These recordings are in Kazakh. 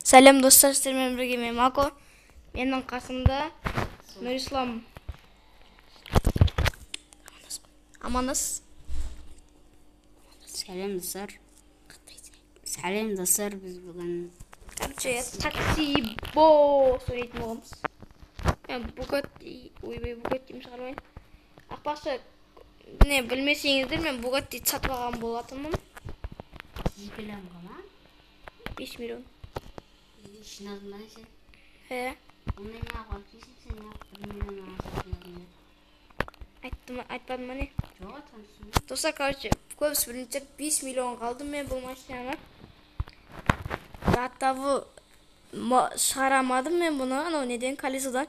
Сәлем достар, сіздермен бірге мен Мако. Менің қасымда Нұрислам. Амандас. Сәлем достар. Сәлем достар, біз бүгін такси бо сөйлейтін боламыз. Бугатти деймін шығармайын. Ақпақшы, не білмесеңіздер, мен Бугатти сатып алған болатынмын. Жекелем ғана? 5 миллион. Жинадың ба сен? Ондай неғып алып келсің, сен неғып 1 миллион аласың? Айтпадым ма не? Жоқ, айтқансың. Достар, короче, көбісі білінчек 5 миллион қалдым мен бұл машинаны. Оттавы шығарамадым мен бұны, анау неден, колесодан.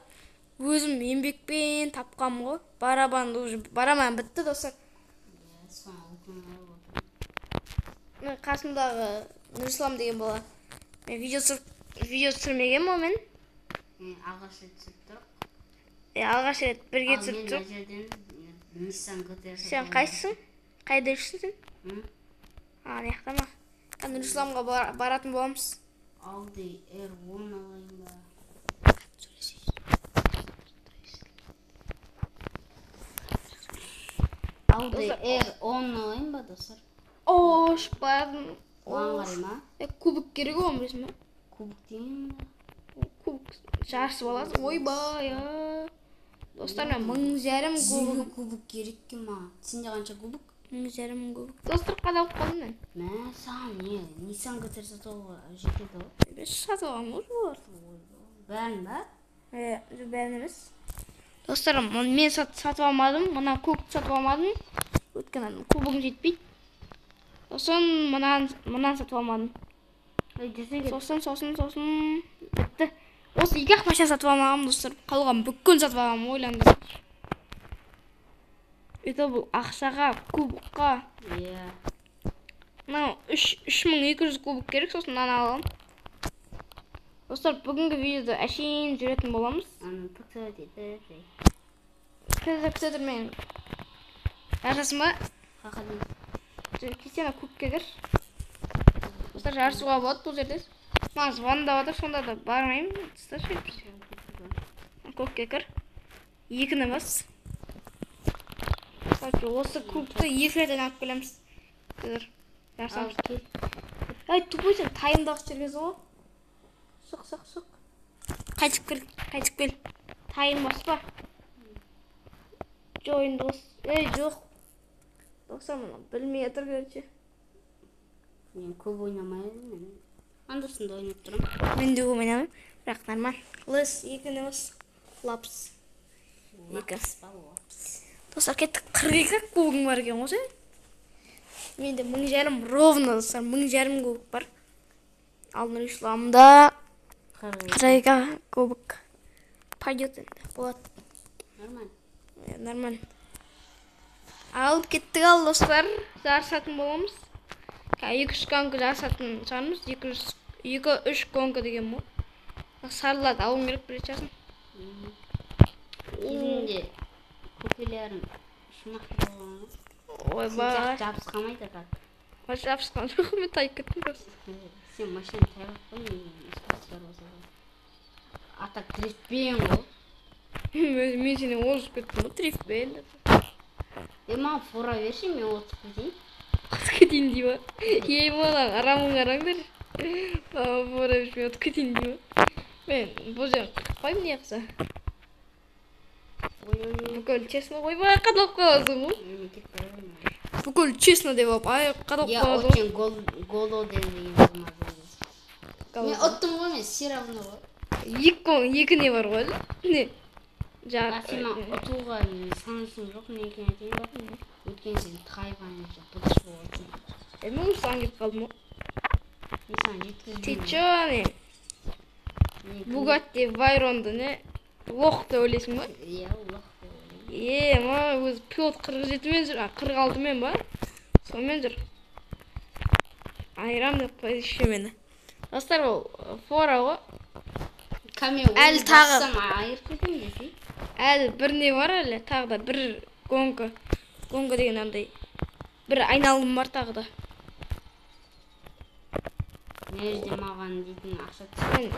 Өзім еңбекпен тапқам ғой. Барабан бітті, достар. Мен қасымдағы Нұрислам деген бола. Мен видео түсірмеген мо мен? Алғаш рет түсіріп тұрып. Алғаш рет бірге түсіріп тұрып. Ал мен жерден Nissan GT-а Сен қайсың? Қайда жүрсің? Аяқта ма? Нұрисламға баратын боламыз. Audi R10 алайын ба? Audi R10 алайын ба, достар? Ош, бардым. Оған қарай ма? Кубик керек оған білесің ба? Кубик дейін ба? Кубик жарысып аласың. Ойбай, достар, мен 1,5 Сізге кубик керек ке ма? Сенде қанша кубик? 1,5 кубик. Достар, қадалып қалдым мен. Мә, саған не? Nissan GT-а сатып алуға жетеді ғой? Біз сатып аламыз олар. Бәрін ба? Бәрін емес. Достарым, мен сатып алмадым. Мына кубикті сатып алмадым. Өйткені кубигім жетпейді. Сосын мұнан сатып алмадым. Сосын бітті. Осы 2-ақ машина сатып алмағам, достар. Қалған бүкіл сатып алмағам, ойландым. Это бұл ақшаға, кубикқа. Мынау 3200 кубик керек, сосын мынаны аламын. Достар, бүгінгі видеода әшейін жүретін боламыз. Күтеді мен. Жарысың ба? Қақадың. Кестені көпке кір. Достар, жарысуға болады бұл жерде. Маған звондап отыр, сонда да бармаймын. Көпке кір. 2-ні бас. Осы көпті 2 рет айналып келеміз. Жарысамыз. Ай, тупой сен тайымдағыш жүргізі ғой. Сұқ. Қайтып кел. Тайым баспа. Жойынды қос. Жоқ. Достар, мұны білмей атыр көрінше. Мен көп ойнамайын. Андерсонда ойнап тұрам. Мен де көп ойнамайын. Бірақ нормал. Лыс, 2-ні бас. Лапс. 2. Достар, кеттік 42 кубигім бар екен ғой. Менде 1,5 ровно, достар. 1,5 кубик бар. Ал Нұрисламда 42 кубик. Пойдет енді. Болады. Нормально. Алып кеттік ал, достар. Жарысатын боламыз. 2-3 гонка жарысатын шығармыз. 2-3 гонка деген мо. Сарылады, алым керек бір часын. Кезінде көпелерім шымақты болған ғой. Ойбай. Сен жабысқамайды қақ. Жабысқан жоқ, мен тайып кеттім просто. Сен машина тайып қой, мен спортсыздар болса ғой. Атақ дрифтпен ғой. Мен сені озып кеттім ғой, дрифтпен. Маған фора берші, мен отып кетейін. Отып кетейін дей ма? Ей, маған арамын қараңдар. Маған фора берші, мен отып кетейін дей ма? Мен бұл жерін қақпаймын не қыса. Бүкіл честно ойбай, қадалып қаласың ғой. Бүкіл честно деп алып, қадалып қаласың ғой. Я очень голо деген болмады. Мен оттым ғой, мен сиравны ғой. 2 не бар ғой, не? Сен отуға санысың жоқ, не екен айтайын ба? Өткен сен тайған еші бұдыш болатын. Мен ұстан кеп қалдым ғой. Мен сан жеткізбеймін. Ты чё, не? Бугатти Вайронды, не? Лох деп ойлайсың ба? Лох деп ойлайсың. Ма өзі пилот 47-мен жүр, 46-мен ба? Сонымен жүр. Айрам деп қойшы мені. Достар, ол фора ғой. Әлі тағы әлі бір не бар әлі, тағы да бір гонка деген андай бір айналым бар тағы да. Мына жерде маған дейтін ақша Мен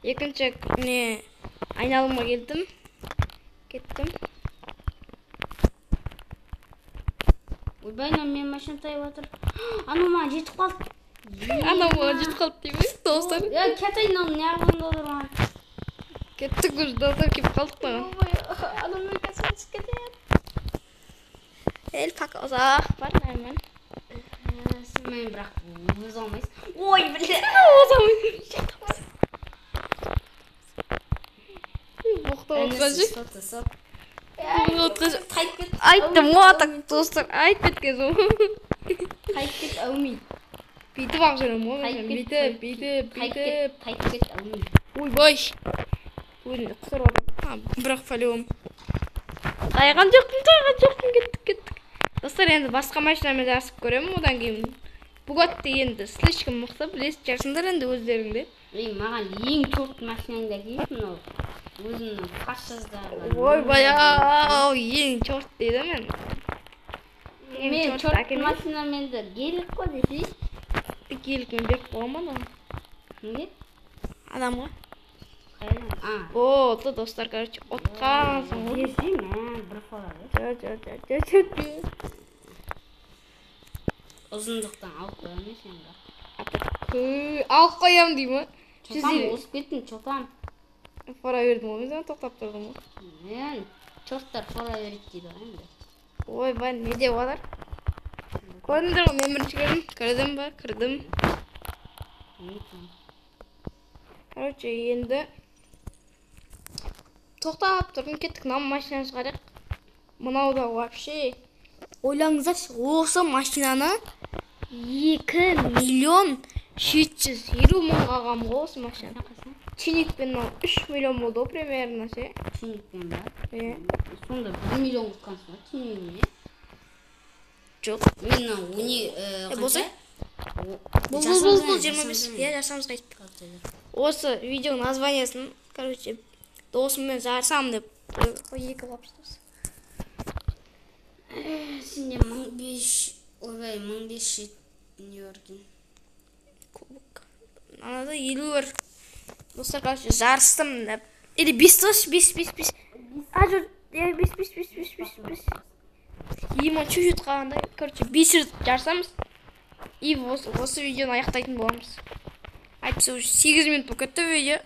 екінші не айналымға кеттім. Ойбай, мен машина тайып жатыр. Анау маған жетіп қалды. Анау маған жетіп қалды деймін, достар. Кетейін, оны неғылында отырған. Кеттік уже, достар, келіп қалдық маған. Анау мен кәсіп түсіп кетеді. Пока ұзақ бар, нәмен. Мен бірақ өз алмайсың. Ой, біле. Айттым ғой, достар, айтып кеткен соң. Қайтып кет, әумей. Бүйтіп ақ жүрем ғой, бүйтіп. Қайтып кет, әумей. Ойбай. Өзімді құтырып отыр. Бірақ пәлеуім. Тайған жоқпын, кеттік. Достар, енді басқа машинамен жарысып көремін, одан кейін. Бугатти енді слишком мықты, білесіз жарсыңдар енді өздеріңде. Маған ең төрт машинаңда кейіп, мынау. Өзімнің пассаждары. Ойбай, ең чорт дейді мен. Мен чорт машинаменді гелік қой десей. Гелік мен беріп қойман оны. Неге? Адамға. Қайдан? То достар, короче, отқансың ғой. Десей, мен бір қола. Жоқ. Ұзындықтан алып қоям мен сенға. Алып қоям деймі? Чотам осып кеттің, чотам. Фора бердім ғой, мен тоқтап тұрдым ғой. Мен чорттар фора береді дейді ғой енді. Ойбай, не деп отыр? Көрдіңдер ғой, мен бірінші көрдім ба? Кірдім. Короче, енді тоқтап тұрдым, кеттік нам машинаны шығарайық. Мынау да вообще ойлаңыздаршы, осы машинаны 2.750.000 алғам ғой осы машина. Чиникпен 3 миллион болды примерно ше. Чиникпен ба? Сонда 1 миллион ұтқансың ба чинигіне? Жоқ. Мен қанша? Болса? Бұл 25. Жасамыз қайтты. Осы видеоның названиясын, короче, досыммен жарысам деп екі лапшытыз. Сенде 1500 не бар екен? Кубок. Анада 50 бар. Достар, короче, жарыстым деп. Или 5. А, жоқ, 5. Ема чуть-чуть қалғандай. Короче, 5 рет жарысамыз. И осы видеоны аяқтайтын боламыз. Айтпаса уже 8 минут болып кетті видео.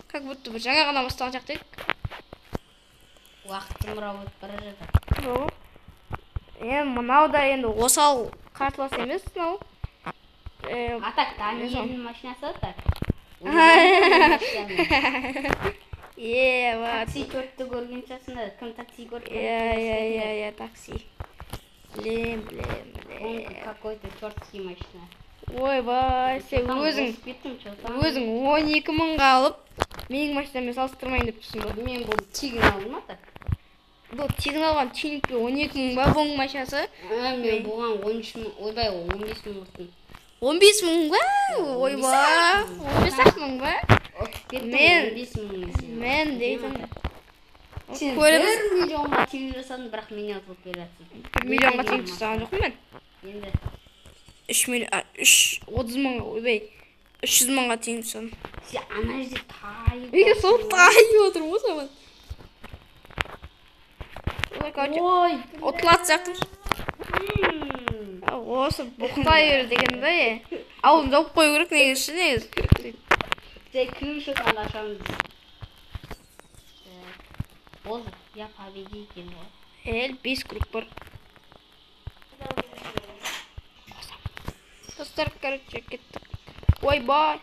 Как будто бір жаңа ғана бастаған жақтайық. Уақыт зымырап өтіп бара жатыр. Мынау да енді осал қарсылас емес, мынау. Атак, Даниэльдің машинасы атак. Такси төртті көрген шасында, кім такси көрген? Такси. Білем. Какой-то төртский машина. Ойбай, сен өзің 12 мыңға алып, менің машинамен салыстырмайын деп тұрсың ба? Мен бұл тегін алдым атак. Бұл тегін алған чиникпе 12 мың ба бұның машинасы? Мен бұған 13 мың, ойбай 15 мың ұрттым. 15 мың ба? Ойбай, 15 мың ба? Мен дейтін. Сен 1 миллионға тегін жасадың, бірақ мен атылып бересің. 1 миллионға тегін жасаған жоқпын мен. Енді 30 мыңға, ойбай, 300 мыңға тегін жасадым. Сен ана жерде тайып. Үйге сол тайып отырмын ғой соған. Ой, отылат жақтым. Осы бұқтай өр деген да, ауын жауып қой көрек негіз. Жай кіруші ғана ашамыз. Болды, я победитель ғой. 5 круг бар. Достар, короче, кеттік. Ойбай.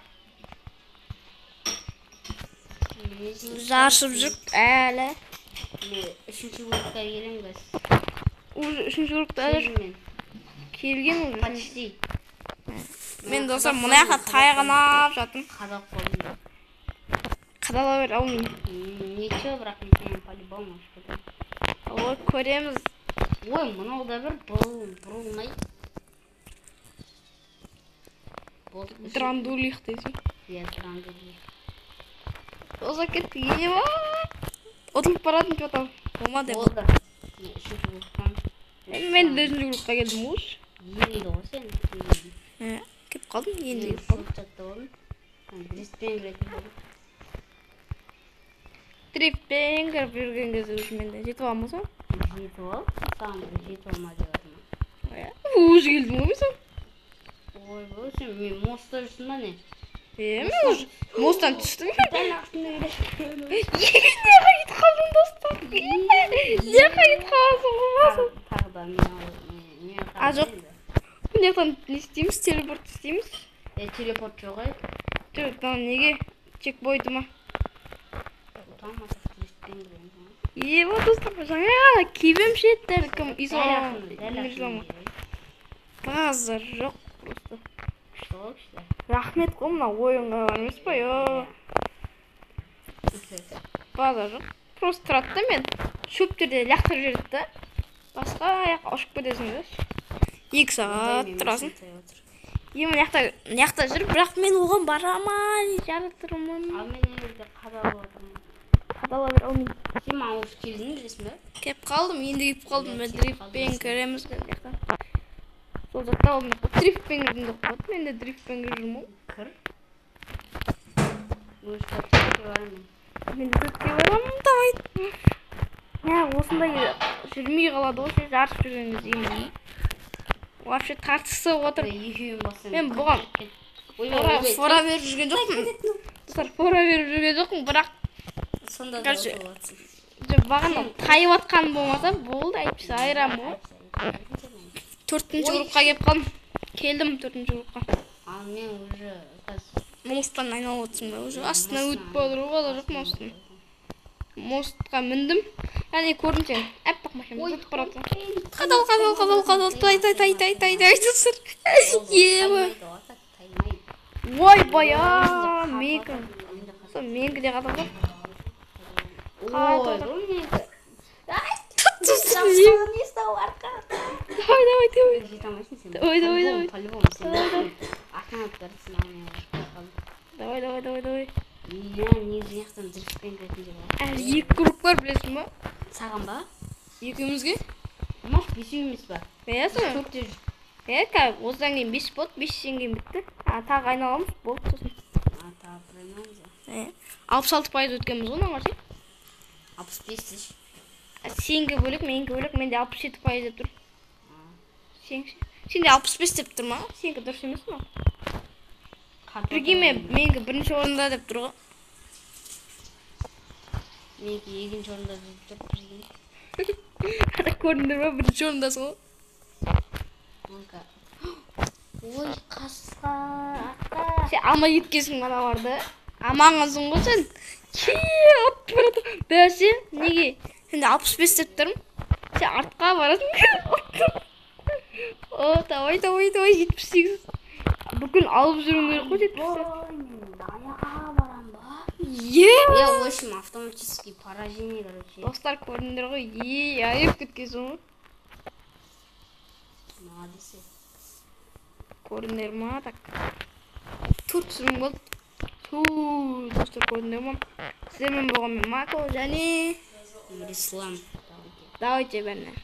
Жаршып жүріп әлі. Үшінші кругқа келем біз. Уже үшінші кругта келген уже. Почти. Мен достар мұна яққа тайғанап жатым. Қадап қойдым. Қадала бер, ау мен. Ничего, бірақ мен по-любому шықпадым. Ой, көреміз. Ой, мұнау да бір бұрылмай. Драндулих дейсің. Иә, драндулих. Оза кетті, ене ма? Отылып баратын жотам. Болмады. Болды. Үшінші кругтан. Мен де үшінші кругқа келдім ұш. Еңді ғой сен. Кеп қалдым, енді күйіп қалдым. Шотчатта болдым. Дриспен кіретін болдым. Дрифтпен кіріп жүрген кезде уже менде жетіп аламыз ба? Жетіп алып, саған бір жетіп алма деп жатырмын. Уже келдің ғой сен? Ой, бұл сен мен мостта жүрсің ба не? Мен уже мосттан түстім. Дәл артында келесің. Не қайт қалдың достар? Не қайт қалдың болмасын? Тағы да мен жоқ. Мына жақтан не істейміз? Телепорт істейміз. Телепорт жоқ ай. Жоқ, неге? Чекпойнты ма? Ұтамасақ дриспен кірген. Вот достар, жаңа ғана кебем шеттер кім Дәл исола. артында. Базар жоқ просто. Күшті ғой, күшті. Рахмет қой мына ойынға емес па, базар жоқ. Просто тұрады да мен шөптерде лақтырып жібереді да. Басқа аяққа ұшып кетесің де. 2 сағат тұрасың. Мына жақта жүр, бірақ мен оған барамын, жаратырмын. Ал мен елде қадалып отырмын. Қадала бер алмайын. Сен маған уже келдің білесің бе? Кеп қалдым, енді кеп қалдым. Мен дрифтпен көреміз деп жақта. Сол жақта алдым. Дрифтпен кірдім деп қойды. Мен де дрифтпен кіріп жүрмін. Кір. Өз көттерге барамын. Мен де көтке барамын, давай. Осындай жүрмей қалады ғой, сен жарысып жүрген кезде емін. Вообще тартысып отыр. Екеуін бассаң. Мен бұған фора беріп жүрген жоқпын. Достар, фора беріп жүрген жоқпын, бірақ Сонда да отырсың. бағана тайып атқан болмаса болды, әйтпесе айырамын ғой. 4-ші группқа кеп қалдым. Келдім 4-ші группқа. Ал мен уже Мосттан айналып отырсың ба? Уже астына өтіп бадыр жоқ мосттың. Мостқа міндім. Яғни көрдің сен. Әппақ машина өтіп барады. Қадал. Тай. Достар. Ойбай, менікі де қадал ғой. Ой, бұл менікі. Не стау арқа. Давай. Жете алмайсың сен. Давай. По-любому сен. Атаңа тұрсың, ал мен уже қалдым. Давай. Негізі жақтан дрифтпен кіретін жер бар. Әлі 2 групп бар, білесің ба? Саған ба? Екеумізге? Может, 5 емес ба? Бәйесің? 4-те жүр. Осыдан кейін 5 болды, 5-тен кейін бітті. Тағы айналамыз, болды сосын. Тағы бір айналамыз. 66% өткенбіз ғой, наңа сен? 65 теш. Сенге бөлек, менге бөлек, менде 67% деп тұр. Сенде 65 деп тұр ма? Сенге дұрыс емес ма? Біргеме менге 1-ші орында деп тұр ғой. Менге 2-ші орында деп тұр біргеме. Көрдіңдер ма? 1-ші орындасың ғой. Ой, қасқа, атқа. Сен алмай кеткенсің мана барды. Аманғансың ғой сен. Атып барады. Бәсе, неге? Сенде 65 деп тұрмын. Сен артқа барасың. Давай, 78. Бүкіл алып жүрің керек қой, 78. Аяға барам ба? В общем, автоматический поражение, короче. Достар, көрдіңдер ғой. Айып кеткенсің ғой. Молодец. Көрдіңдер ма? Так. 4 сүрім болды. Достар, көрдіңдер ма? Сіздермен болған мен Мако және Ислам. Давайте бәріне.